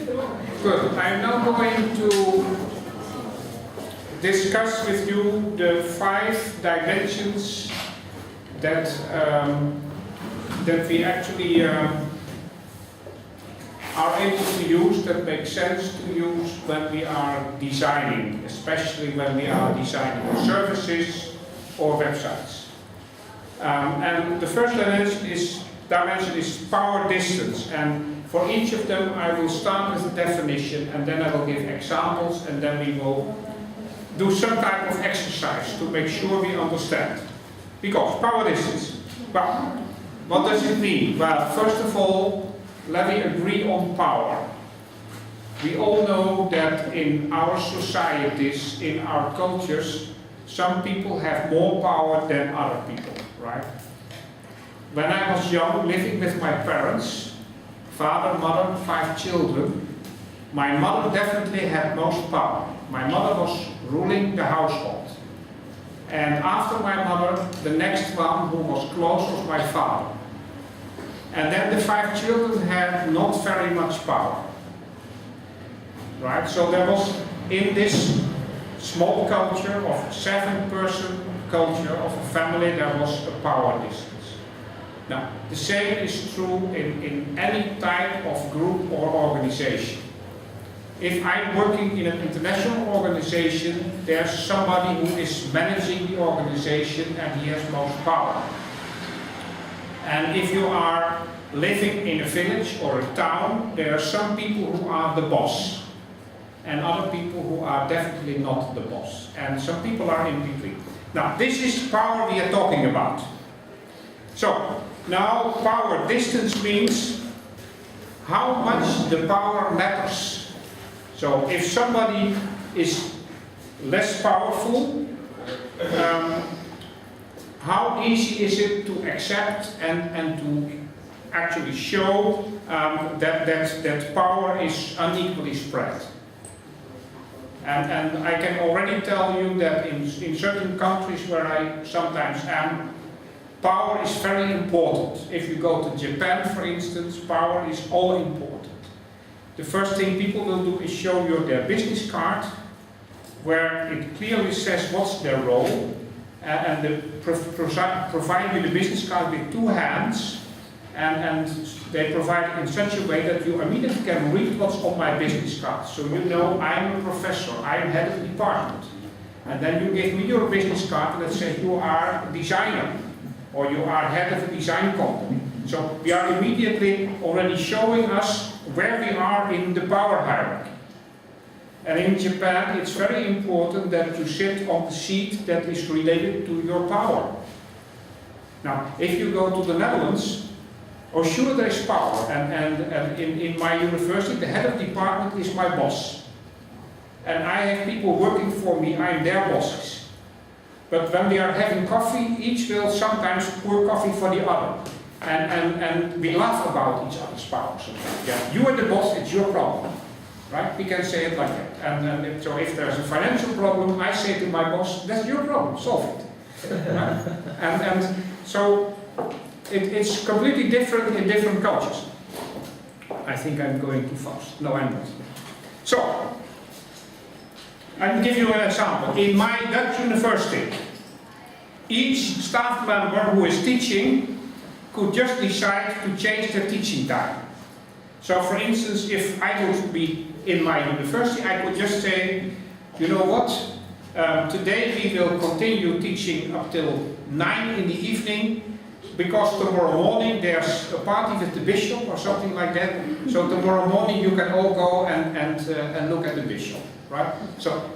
Good. I'm now going to discuss with you the 5 dimensions that we actually are able to use, that make sense to use when we are designing, especially when we are designing services or websites. And the first dimension is power distance, and for each of them I will start with a definition and then I will give examples and then we will do some type of exercise to make sure we understand. Because power distance, well, what does it mean? Well, first of all, let me agree on power. We all know that in our societies, in our cultures, some people have more power than other people, right? When I was young, living with my parents, father, mother, 5 children, my mother definitely had most power. My mother was ruling the household. And after my mother, the next one who was close was my father. And then the 5 children had not very much power. Right? So there was, in this small culture of 7-person culture of a family, there was a power distance. Now, the same is true in any type of group or organization. If I'm working in an international organization, there's somebody who is managing the organization and he has most power. And if you are living in a village or a town, there are some people who are the boss and other people who are definitely not the boss. And some people are in between. Now, this is power we are talking about. So, now power distance means how much the power matters. So, if somebody is less powerful, how easy is it to accept and to actually show that power is unequally spread? And I can already tell you that in certain countries where I sometimes am, power is very important. If you go to Japan, for instance, power is all important. The first thing people will do is show you their business card, where it clearly says what's their role, and they provide you the business card with 2 hands, and they provide it in such a way that you immediately can read what's on my business card. So you know I'm a professor, I'm head of the department. And then you give me your business card that says you are a designer, or you are head of a design company. So we are immediately already showing us where we are in the power hierarchy. And in Japan, it's very important that you sit on the seat that is related to your power. Now, if you go to the Netherlands, oh sure there is power, and in my university, the head of department is my boss. And I have people working for me, I'm their bosses. But when we are having coffee, each will sometimes pour coffee for the other. And we laugh about each other's power sometimes. Yeah, you are the boss, it's your problem. Right? We can say it like that. And so if there's a financial problem, I say to my boss, that's your problem, solve it. Right? And so it's completely different in different cultures. I think I'm going too fast. No, I'm not. So, I'll give you an example. In my Dutch university, each staff member who is teaching could just decide to change their teaching time. So for instance, if I would be in my university, I could just say, you know what, today we will continue teaching up till 9 in the evening, because tomorrow morning there's a party with the bishop or something like that. So tomorrow morning you can all go and look at the bishop. Right? So,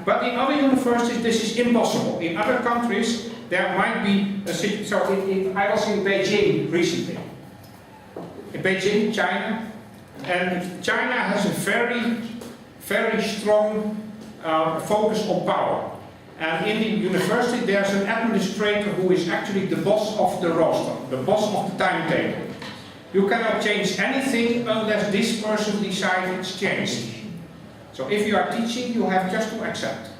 but in other universities this is impossible. In other countries there might be a situation. So I was in Beijing recently. In Beijing, China, and China has a very, very strong focus on power. And in the university there's an administrator who is actually the boss of the roster, the boss of the timetable. You cannot change anything unless this person decides it's changed. So if you are teaching, you have just to accept.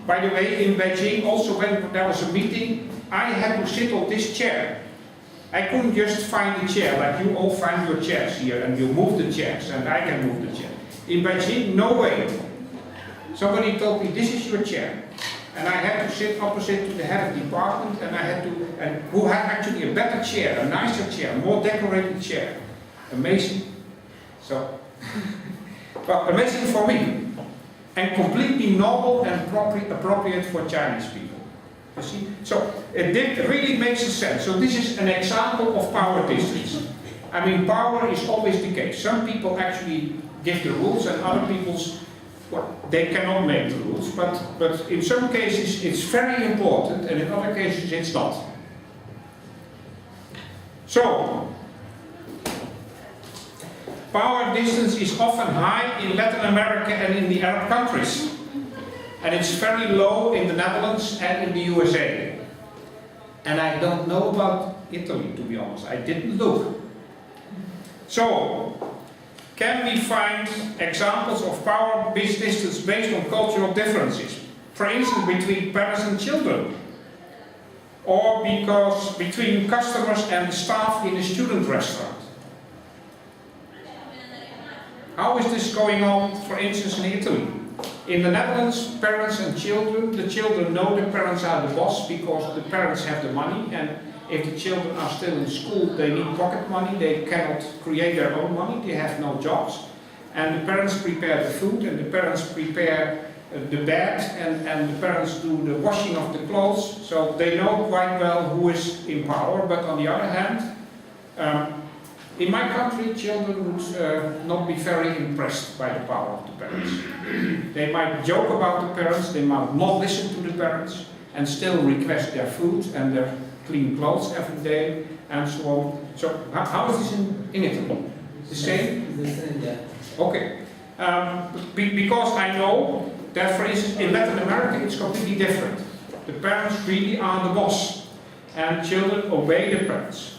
By the way, in Beijing, also when there was a meeting, I had to sit on this chair. I couldn't just find a chair, like you all find your chairs here, and you move the chairs, and I can move the chair. In Beijing, no way. Somebody told me, this is your chair. And I had to sit opposite to the head of department, and who had actually a better chair, a nicer chair, a more decorated chair. Amazing. So, well, amazing for me. And completely normal and appropriate for Chinese people. You see? So, it really makes sense. So this is an example of power distance. I mean, power is always the case. Some people actually give the rules, and other people's, well, they cannot make the rules, but in some cases it's very important, and in other cases it's not. So, power distance is often high in Latin America and in the Arab countries. And it's very low in the Netherlands and in the USA. And I don't know about Italy, to be honest. I didn't look. So, can we find examples of power distance based on cultural differences? For instance, between parents and children. Or because between customers and the staff in a student restaurant. How is this going on, for instance, in Italy? In the Netherlands, parents and children, the children know the parents are the boss because the parents have the money, and if the children are still in school, they need pocket money, they cannot create their own money, they have no jobs. And the parents prepare the food, and the parents prepare the bed, and the parents do the washing of the clothes, so they know quite well who is in power. But on the other hand, in my country, children would not be very impressed by the power of the parents. They might joke about the parents, they might not listen to the parents, and still request their food and their clean clothes every day, and so on. So, how is this in Italy? The same? The same, yeah. Okay. Because I know that, for instance, in Latin America it's completely different. The parents really are the boss, and children obey the parents.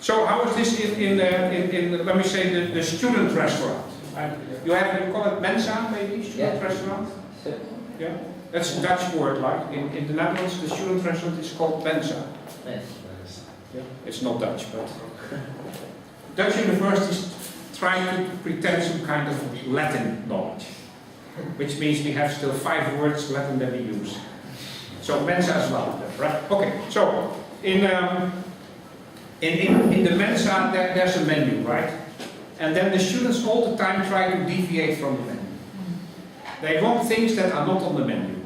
So how is this in let me say, the student restaurant? You call it mensa, maybe, student restaurant? Yeah, that's a Dutch word, like in the Netherlands, the student restaurant is called mensa. Yes. It's not Dutch, but Dutch universities try to pretend some kind of Latin knowledge, which means we have still 5 words Latin that we use. So mensa as well, right? Okay, so in the mensa there's a menu, right? And then the students all the time try to deviate from the menu. They want things that are not on the menu.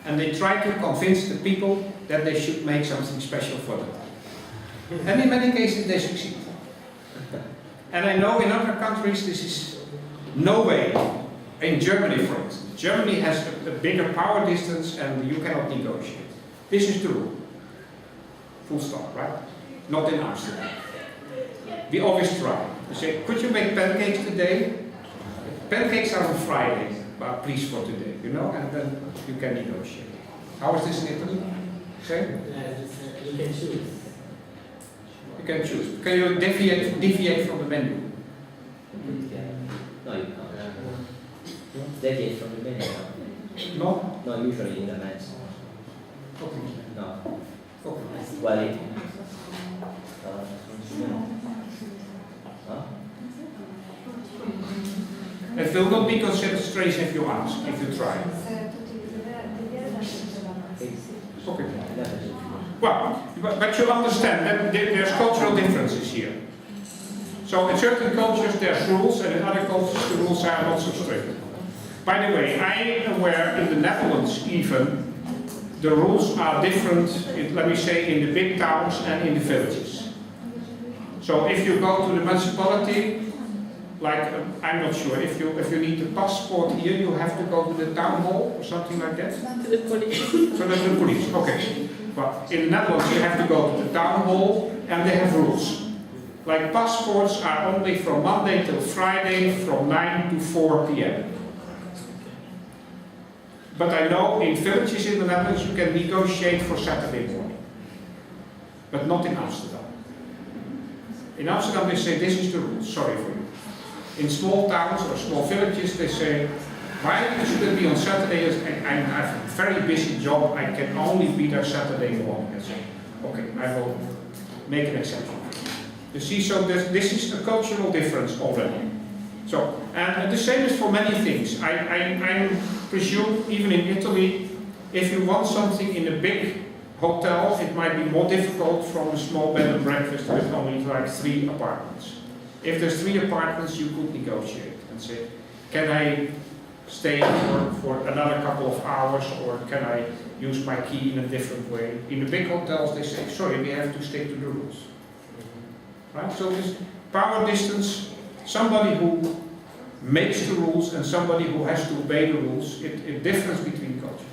And they try to convince the people that they should make something special for them. And in many cases they succeed. And I know in other countries this is no way. In Germany, for instance. Germany has a bigger power distance and you cannot negotiate. This is the rule. Full stop, right? Not in Amsterdam. We always try. We say, could you make pancakes today? Pancakes are on Friday, but please for today, you know, and then you can negotiate. How is this in Italy? Same? You can choose. You can choose. Can you deviate from the menu? No, you can't. Deviate from the menu. No? No, usually in the men's. Okay. No. Okay. Well, it. Huh? It will not be considered strange if you ask, if you try. Okay. Well, but you understand that there's cultural differences here. So in certain cultures there's rules, and in other cultures the rules are not so strict. By the way, I am aware in the Netherlands even, the rules are different, let me say, in the big towns and in the villages. So if you go to the municipality, like, I'm not sure, if you need a passport here, you have to go to the town hall or something like that? To the police. So that's the police, okay. But in the Netherlands you have to go to the town hall and they have rules. Like passports are only from Monday till Friday from 9 to 4 p.m. But I know in villages in the Netherlands you can negotiate for Saturday morning. But not in Amsterdam. In Amsterdam they say this is the rule, sorry for you. In small towns or small villages they say, why should it be on Saturday? I have a very busy job, I can only be there Saturday morning. I say, okay, I will make an exception. You see, so this is a cultural difference already. So, and the same is for many things. I presume even in Italy, if you want something in a big hotel, it might be more difficult from a small bed and breakfast with only like 3 apartments. If there's 3 apartments, you could negotiate and say, can I stay for another couple of hours, or can I use my key in a different way? In the big hotels, they say, sorry, we have to stick to the rules. Right? So this power distance, somebody who makes the rules and somebody who has to obey the rules, it differs between cultures.